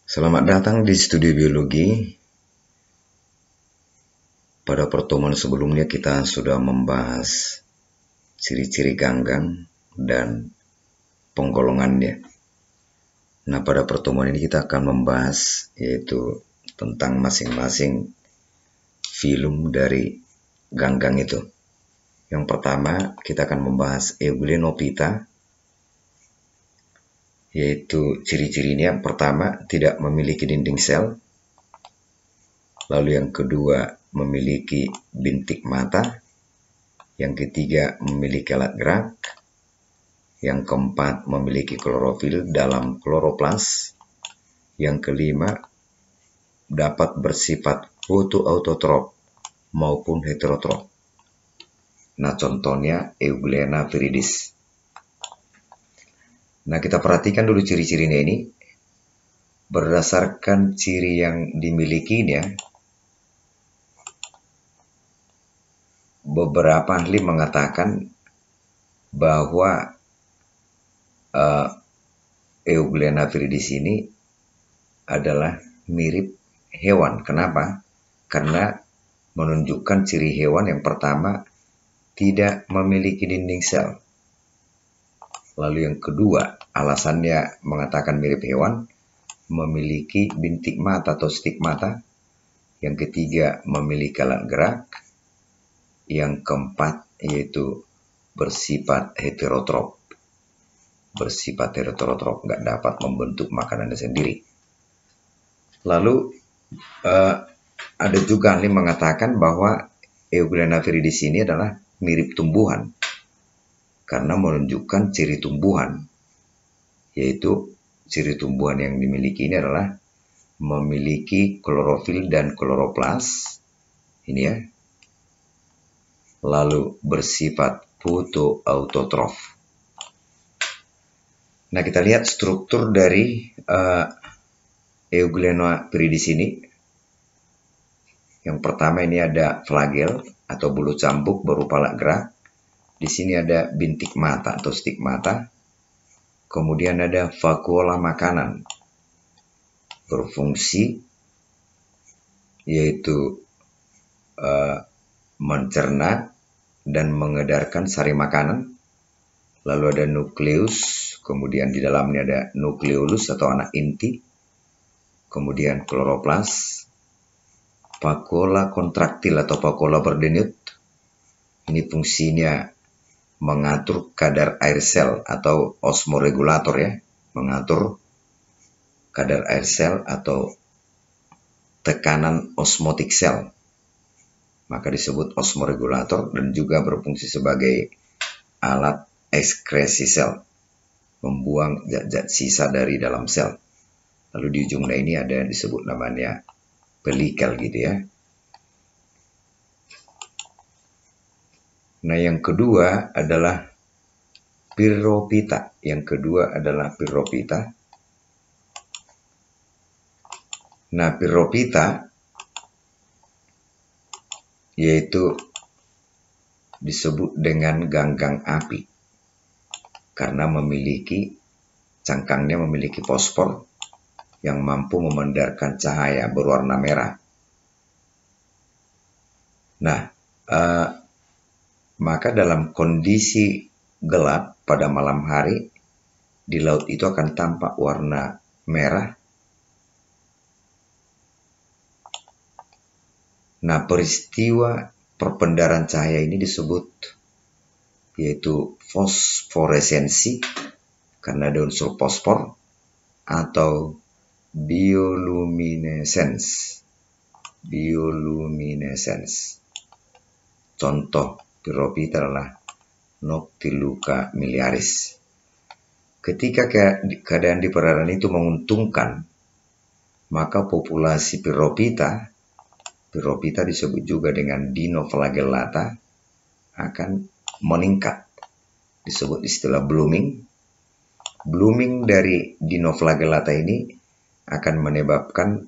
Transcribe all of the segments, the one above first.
Selamat datang di Studio Biologi. Pada pertemuan sebelumnya kita sudah membahas ciri-ciri ganggang dan penggolongannya. Nah, pada pertemuan ini kita akan membahas yaitu tentang masing-masing filum dari ganggang itu. Yang pertama, kita akan membahas Euglenophyta, yaitu ciri-cirinya. Pertama, tidak memiliki dinding sel. Lalu yang kedua, memiliki bintik mata. Yang ketiga, memiliki alat gerak. Yang keempat, memiliki klorofil dalam kloroplas. Yang kelima, dapat bersifat fotoautotrop maupun heterotrop. Nah, contohnya Euglena viridis. Nah, kita perhatikan dulu ciri-cirinya ini. Berdasarkan ciri yang dimilikinya, beberapa ahli mengatakan bahwa Euglena viridis ini adalah mirip hewan. Kenapa? Karena menunjukkan ciri hewan yang pertama, tidak memiliki dinding sel. Lalu yang kedua, alasannya mengatakan mirip hewan, memiliki bintik mata atau stigmata. Yang ketiga, memiliki alat gerak. Yang keempat, yaitu bersifat heterotrop. Bersifat heterotrop, nggak dapat membentuk makanannya sendiri. Lalu, ada juga ahli mengatakan bahwa Euglena viridis ini adalah mirip tumbuhan. Karena menunjukkan ciri tumbuhan. Yaitu ciri tumbuhan yang dimiliki ini adalah memiliki klorofil dan kloroplas. Ini ya. Lalu bersifat fotoautotrof. Nah, kita lihat struktur dari Euglena viridis ini. Yang pertama ini ada flagel atau bulu cambuk berupa alat gerak. Di sini ada bintik mata atau stigmata. Kemudian ada vakuola makanan. Berfungsi yaitu mencerna dan mengedarkan sari makanan. Lalu ada nukleus, kemudian di dalamnya ada nukleolus atau anak inti. Kemudian kloroplas, vakuola kontraktil atau vakuola berdenyut. Ini fungsinya mengatur kadar air sel atau osmoregulator ya, mengatur kadar air sel atau tekanan osmotik sel. Maka disebut osmoregulator dan juga berfungsi sebagai alat ekskresi sel, membuang zat-zat sisa dari dalam sel. Lalu di ujungnya ini ada yang disebut namanya pelikel gitu ya. Nah, yang kedua adalah Pyrophyta. Nah, Pyrophyta yaitu disebut dengan ganggang api karena cangkangnya memiliki fosfor yang mampu memandarkan cahaya berwarna merah. Nah, maka dalam kondisi gelap pada malam hari di laut itu akan tampak warna merah. Nah, peristiwa perpendaran cahaya ini disebut yaitu fosforesensi karena ada unsur fosfor atau bioluminescence. Contoh Pyrophyta adalah Noctiluca miliaris. Ketika keadaan di perairan itu menguntungkan, maka populasi Pyrophyta disebut juga dengan dinoflagellata akan meningkat. Disebut istilah blooming. Blooming dari dinoflagellata ini akan menyebabkan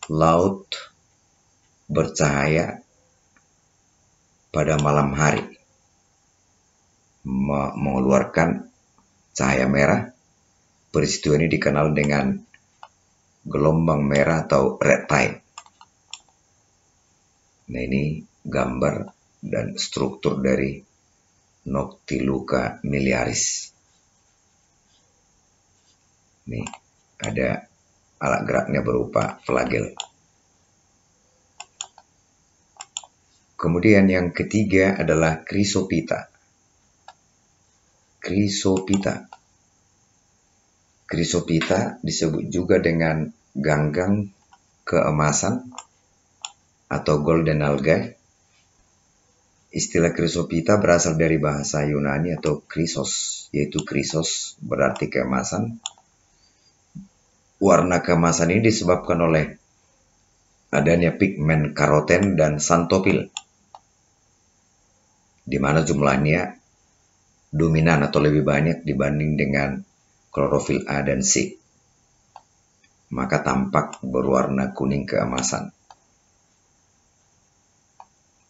laut bercahaya pada malam hari, mengeluarkan cahaya merah. Peristiwa ini dikenal dengan gelombang merah atau red tide. Nah, ini gambar dan struktur dari Noctiluca miliaris. Nih, ada alat geraknya berupa flagel. Kemudian yang ketiga adalah Chrysopita. Chrysopita disebut juga dengan ganggang keemasan atau golden algae. Istilah Chrysopita berasal dari bahasa Yunani atau Chrysos, yaitu Chrysos berarti keemasan. Warna keemasan ini disebabkan oleh adanya pigmen karoten dan santopil, di mana jumlahnya dominan atau lebih banyak dibanding dengan klorofil A dan C. Maka tampak berwarna kuning keemasan.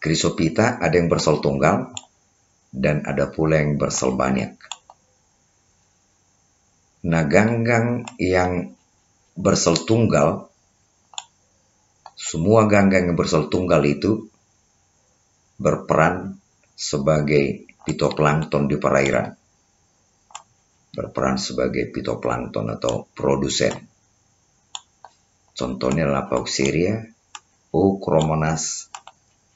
Chrysopita ada yang bersel tunggal dan ada pula yang bersel banyak. Nah, ganggang yang bersel tunggal, semua ganggang yang bersel tunggal itu berperan sebagai fitoplankton di perairan. Berperan sebagai fitoplankton atau produsen. Contohnya adalah Pauxeria, Euchromonas,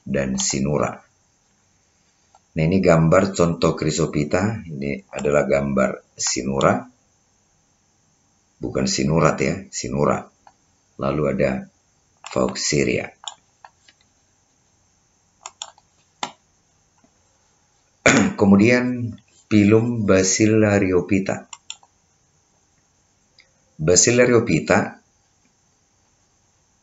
dan Sinura. Nah, ini gambar contoh Chrysopita. Ini adalah gambar Sinura. Bukan sinurat ya, Sinura. Lalu ada Pauxeria. Kemudian Pilum Bacillariophyta. Bacillariophyta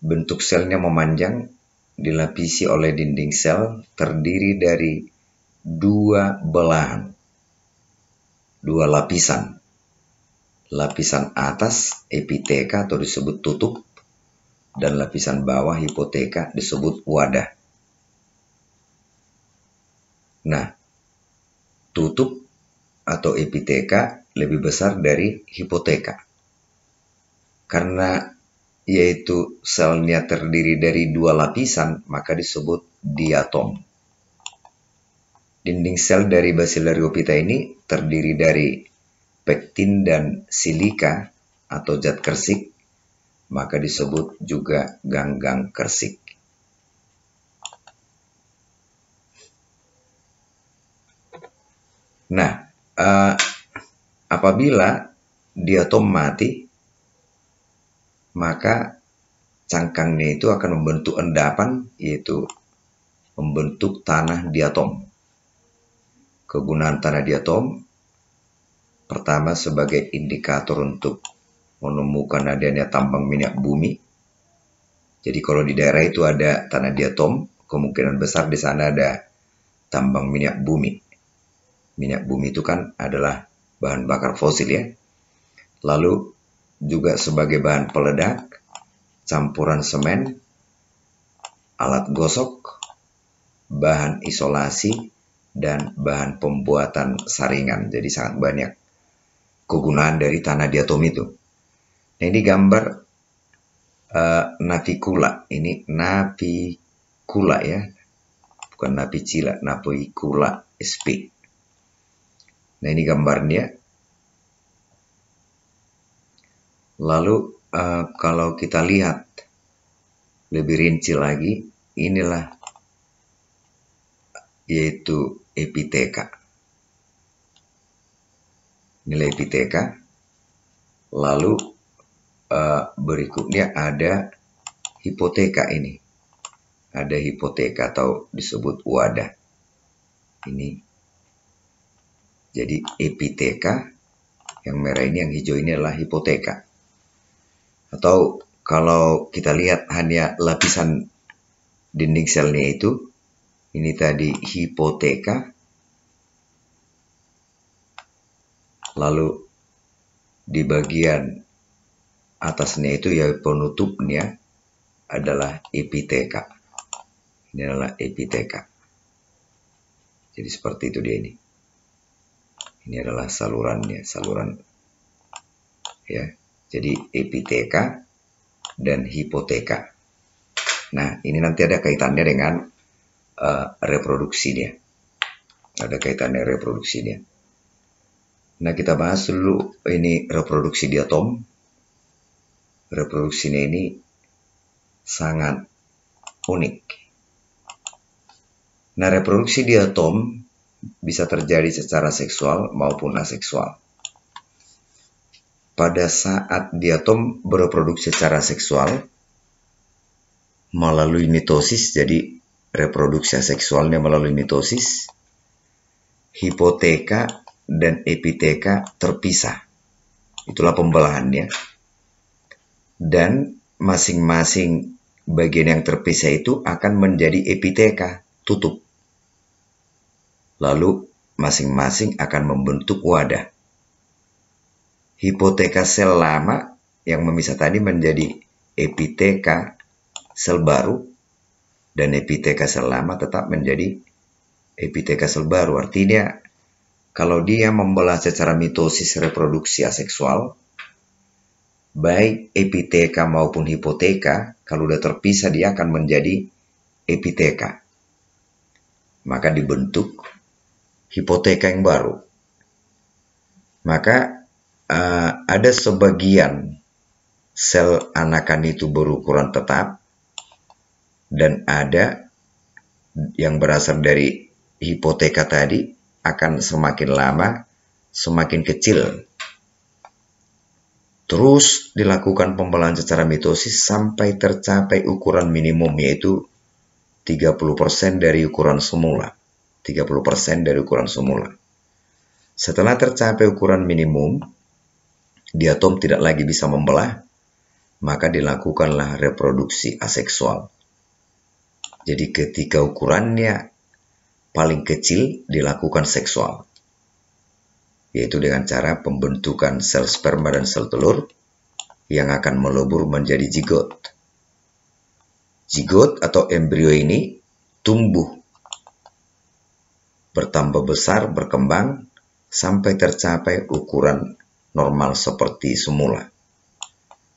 bentuk selnya memanjang, dilapisi oleh dinding sel terdiri dari dua belahan, dua lapisan. Lapisan atas epiteka atau disebut tutup, dan lapisan bawah hipoteka disebut wadah. Nah, tutup atau epiteka lebih besar dari hipoteka. Karena yaitu selnya terdiri dari dua lapisan, maka disebut diatom. Dinding sel dari Bacillariophyta ini terdiri dari pektin dan silika atau zat kersik, maka disebut juga ganggang kersik. Nah, apabila diatom mati, maka cangkangnya itu akan membentuk endapan, yaitu membentuk tanah diatom. Kegunaan tanah diatom pertama sebagai indikator untuk menemukan adanya tambang minyak bumi. Jadi kalau di daerah itu ada tanah diatom, kemungkinan besar di sana ada tambang minyak bumi. Minyak bumi itu kan adalah bahan bakar fosil ya. Lalu juga sebagai bahan peledak, campuran semen, alat gosok, bahan isolasi, dan bahan pembuatan saringan. Jadi sangat banyak kegunaan dari tanah diatom itu. Nah, ini gambar navicula. Ini navicula ya, bukan navicula, navicula sp. Nah, ini gambarnya. Lalu kalau kita lihat lebih rinci lagi, inilah yaitu epiteka. Nilai epiteka. Lalu berikutnya ada hipoteka ini. Ada hipoteka atau disebut wadah. Ini. Jadi epiteka, yang merah ini, yang hijau ini adalah hipoteka. Atau kalau kita lihat hanya lapisan dinding selnya itu, ini tadi hipoteka. Lalu di bagian atasnya itu ya penutupnya adalah epiteka. Ini adalah epiteka. Jadi seperti itu dia ini. Ini adalah salurannya, saluran ya. Jadi epiteka, dan hipoteka. Nah, ini nanti ada kaitannya dengan reproduksi dia. Ada kaitannya reproduksi dia. Nah, kita bahas dulu ini reproduksi di atom. Reproduksinya ini sangat unik. Nah, reproduksi di atom bisa terjadi secara seksual maupun aseksual. Pada saat di atom bereproduksi secara seksual melalui mitosis, jadi reproduksi aseksualnya melalui mitosis, hipoteka dan epiteka terpisah. Itulah pembelahannya. Dan masing-masing bagian yang terpisah itu akan menjadi epiteka, tutup. Lalu masing-masing akan membentuk wadah. Hipoteka sel lama yang memisah tadi menjadi epiteka sel baru, dan epiteka sel lama tetap menjadi epiteka sel baru. Artinya, kalau dia membelah secara mitosis reproduksi aseksual, baik epiteka maupun hipoteka, kalau sudah terpisah dia akan menjadi epiteka. Maka dibentuk hipoteka yang baru. Maka ada sebagian sel anakan itu berukuran tetap, dan ada yang berasal dari hipoteka tadi akan semakin lama semakin kecil. Terus dilakukan pembelahan secara mitosis sampai tercapai ukuran minimum, yaitu 30% dari ukuran semula. 30% dari ukuran semula. Setelah tercapai ukuran minimum, di atom tidak lagi bisa membelah, maka dilakukanlah reproduksi aseksual. Jadi ketika ukurannya paling kecil dilakukan seksual, yaitu dengan cara pembentukan sel sperma dan sel telur yang akan melebur menjadi zigot. Zigot atau embrio ini tumbuh, bertambah besar, berkembang, sampai tercapai ukuran normal seperti semula.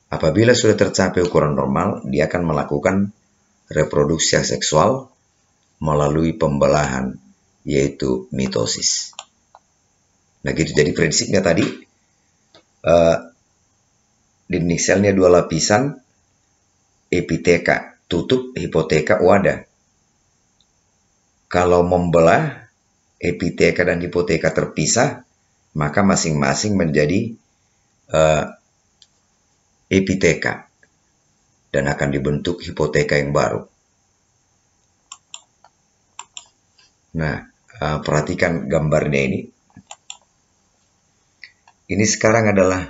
Apabila sudah tercapai ukuran normal, dia akan melakukan reproduksi seksual melalui pembelahan, yaitu mitosis. Nah gitu, jadi prinsipnya tadi, dinding selnya dua lapisan, epiteka tutup, hipoteka wadah. Kalau membelah, epiteka dan hipoteka terpisah, maka masing-masing menjadi epiteka dan akan dibentuk hipoteka yang baru. Nah, perhatikan gambarnya ini. Ini sekarang adalah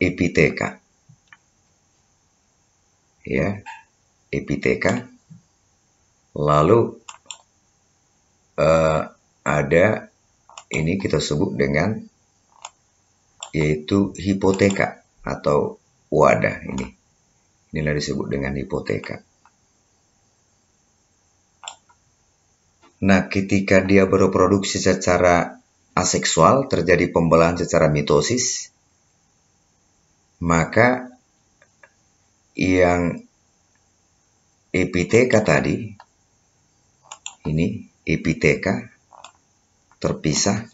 epiteka. Ya, epiteka. Lalu ada ini kita sebut dengan yaitu hipoteka atau wadah ini. Inilah disebut dengan hipoteka. Nah, ketika dia bereproduksi secara aseksual, terjadi pembelahan secara mitosis, maka yang epiteka tadi, ini epiteka terpisah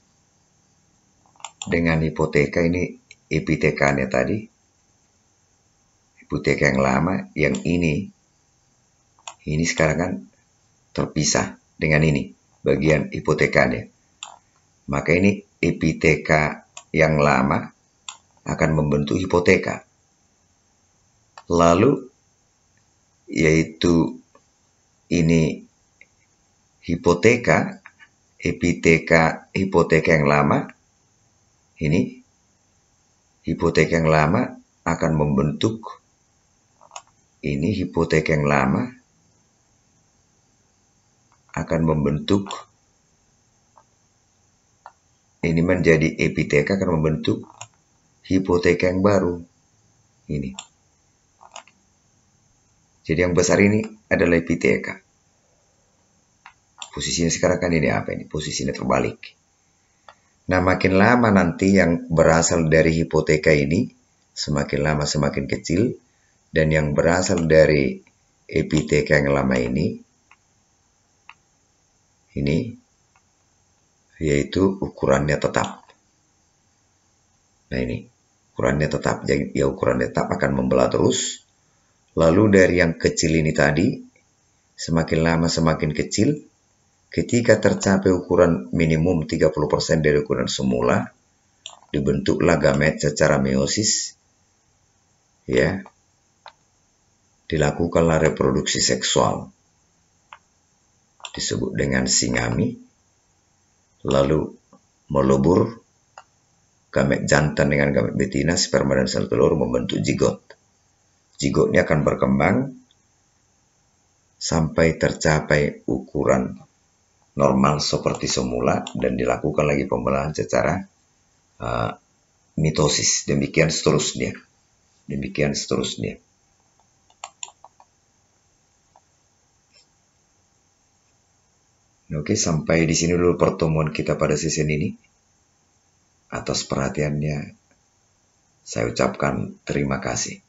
dengan hipoteka, ini epitekanya tadi, hipoteka yang lama, yang ini sekarang kan terpisah dengan ini, bagian hipotekanya. Maka ini epiteka yang lama akan membentuk hipoteka. Lalu, yaitu ini hipoteka, epiteka hipoteka yang lama, ini hipoteka yang lama akan membentuk ini hipoteka yang lama akan membentuk ini menjadi epiteka, akan membentuk hipoteka yang baru ini. Jadi yang besar ini adalah epiteka. Posisinya sekarang kan ini apa ini? Posisinya terbalik. Nah, makin lama nanti yang berasal dari hipoteka ini semakin lama semakin kecil, Dan yang berasal dari epiteka yang lama ini yaitu ukurannya tetap. Nah ini, ukurannya tetap. Jadi ya ukurannya tetap akan membelah terus. Lalu dari yang kecil ini tadi, semakin lama semakin kecil. Ketika tercapai ukuran minimum 30% dari ukuran semula, dibentuklah gamet secara meiosis. Ya. Dilakukanlah reproduksi seksual. Disebut dengan singami. Lalu melebur gamet jantan dengan gamet betina, sperma dan sel telur membentuk zigot. Zigotnya akan berkembang sampai tercapai ukuran normal seperti semula dan dilakukan lagi pembelahan secara mitosis. Demikian seterusnya. Oke, sampai di sini dulu pertemuan kita pada sesi ini. Atas perhatiannya, saya ucapkan terima kasih.